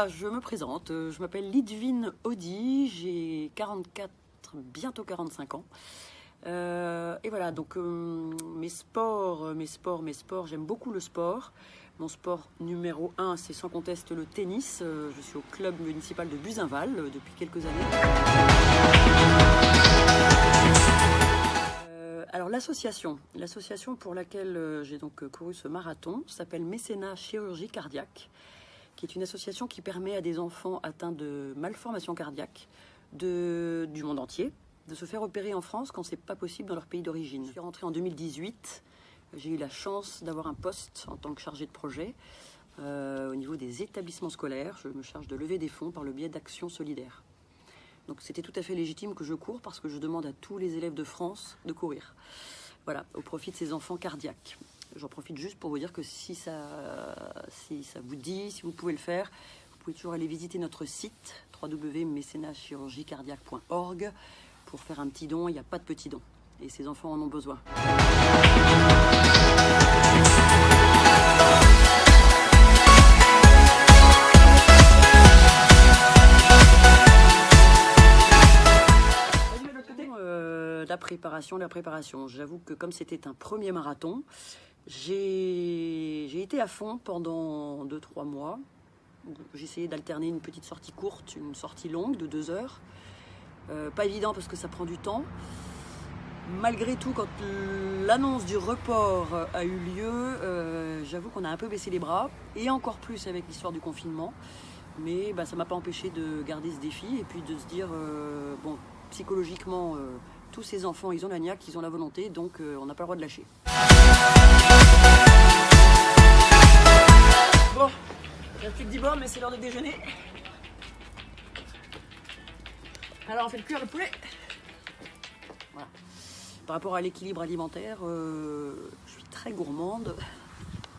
Voilà, je me présente, je m'appelle Lidvine Audi, j'ai 44, bientôt 45 ans. Et voilà, donc mes sports, j'aime beaucoup le sport. Mon sport numéro 1, c'est sans conteste le tennis. Je suis au club municipal de Buzenval depuis quelques années. Alors l'association pour laquelle j'ai donc couru ce marathon s'appelle Mécénat Chirurgie Cardiaque, qui est une association qui permet à des enfants atteints de malformations cardiaques du monde entier de se faire opérer en France quand c'est pas possible dans leur pays d'origine. Je suis rentrée en 2018, j'ai eu la chance d'avoir un poste en tant que chargée de projet au niveau des établissements scolaires. Je me charge de lever des fonds par le biais d'Action Solidaire. Donc c'était tout à fait légitime que je cours parce que je demande à tous les élèves de France de courir. Voilà, au profit de ces enfants cardiaques. J'en profite juste pour vous dire que si ça vous dit, si vous pouvez le faire, vous pouvez toujours aller visiter notre site www.mécénatchirurgiecardiaque.org pour faire un petit don. Il n'y a pas de petit don et ces enfants en ont besoin. La préparation. J'avoue que comme c'était un premier marathon, j'ai été à fond pendant 2-3 mois. J'ai essayé d'alterner une petite sortie courte, une sortie longue de 2 heures. Pas évident parce que ça prend du temps. Malgré tout, quand l'annonce du report a eu lieu, j'avoue qu'on a un peu baissé les bras, et encore plus avec l'histoire du confinement. Mais ça ne m'a pas empêché de garder ce défi et puis de se dire, bon, psychologiquement, tous ces enfants, ils ont la niaque, ils ont la volonté, donc on n'a pas le droit de lâcher. Bon, il reste plus que 10 bornes, mais c'est l'heure de déjeuner. Alors on fait le cuir le poulet. Voilà. Par rapport à l'équilibre alimentaire, je suis très gourmande.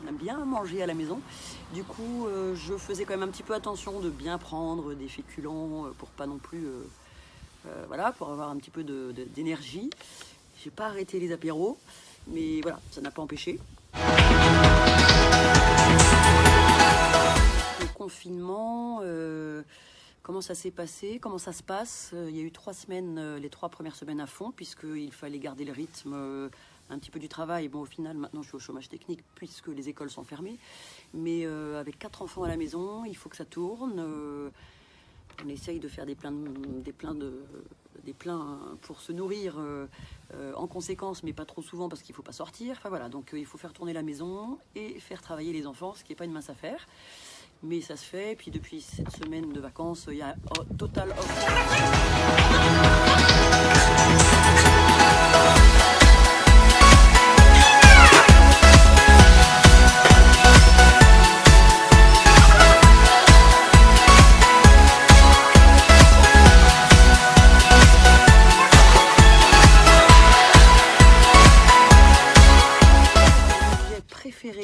On aime bien manger à la maison. Du coup, je faisais quand même un petit peu attention de bien prendre des féculents pour pas non plus... voilà, pour avoir un petit peu d'énergie. J'ai pas arrêté les apéros, mais voilà, ça n'a pas empêché. Le confinement, comment ça s'est passé, comment ça se passe? Il y a eu 3 semaines, les 3 premières semaines à fond, puisqu'il fallait garder le rythme un petit peu du travail. Bon, au final, maintenant, je suis au chômage technique, puisque les écoles sont fermées. Mais avec 4 enfants à la maison, il faut que ça tourne. On essaye de faire des plats pour se nourrir en conséquence, mais pas trop souvent parce qu'il ne faut pas sortir. Enfin voilà, donc il faut faire tourner la maison et faire travailler les enfants, ce qui n'est pas une mince affaire. Mais ça se fait. Et puis depuis cette semaine de vacances, il y a total off.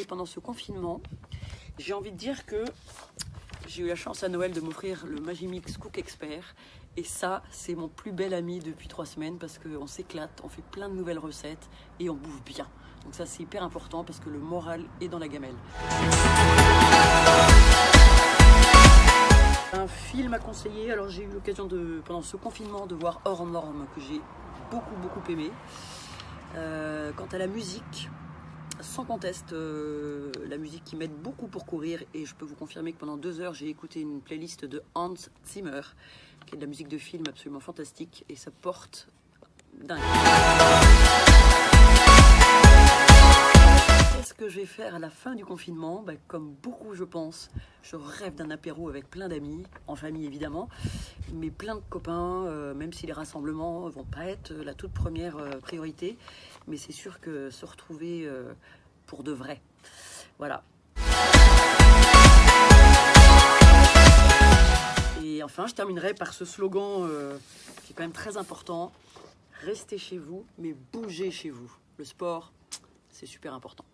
Pendant ce confinement, j'ai envie de dire que j'ai eu la chance à Noël de m'offrir le Magimix Cook Expert, et ça, c'est mon plus bel ami depuis 3 semaines parce qu'on s'éclate, on fait plein de nouvelles recettes et on bouffe bien. Donc ça, c'est hyper important parce que le moral est dans la gamelle. Un film à conseiller. Alors j'ai eu l'occasion pendant ce confinement de voir Hors Normes, que j'ai beaucoup aimé. Quant à la musique, sans conteste, la musique qui m'aide beaucoup pour courir, et je peux vous confirmer que pendant 2 heures j'ai écouté une playlist de Hans Zimmer, qui est de la musique de film absolument fantastique, et ça porte dingue. Qu'est-ce que je vais faire à la fin du confinement? Comme beaucoup, je pense, je rêve d'un apéro avec plein d'amis, en famille évidemment, mais plein de copains, même si les rassemblements vont pas être la toute première priorité, mais c'est sûr que se retrouver pour de vrai. Voilà. Et enfin, je terminerai par ce slogan qui est quand même très important. Restez chez vous, mais bougez chez vous. Le sport, c'est super important.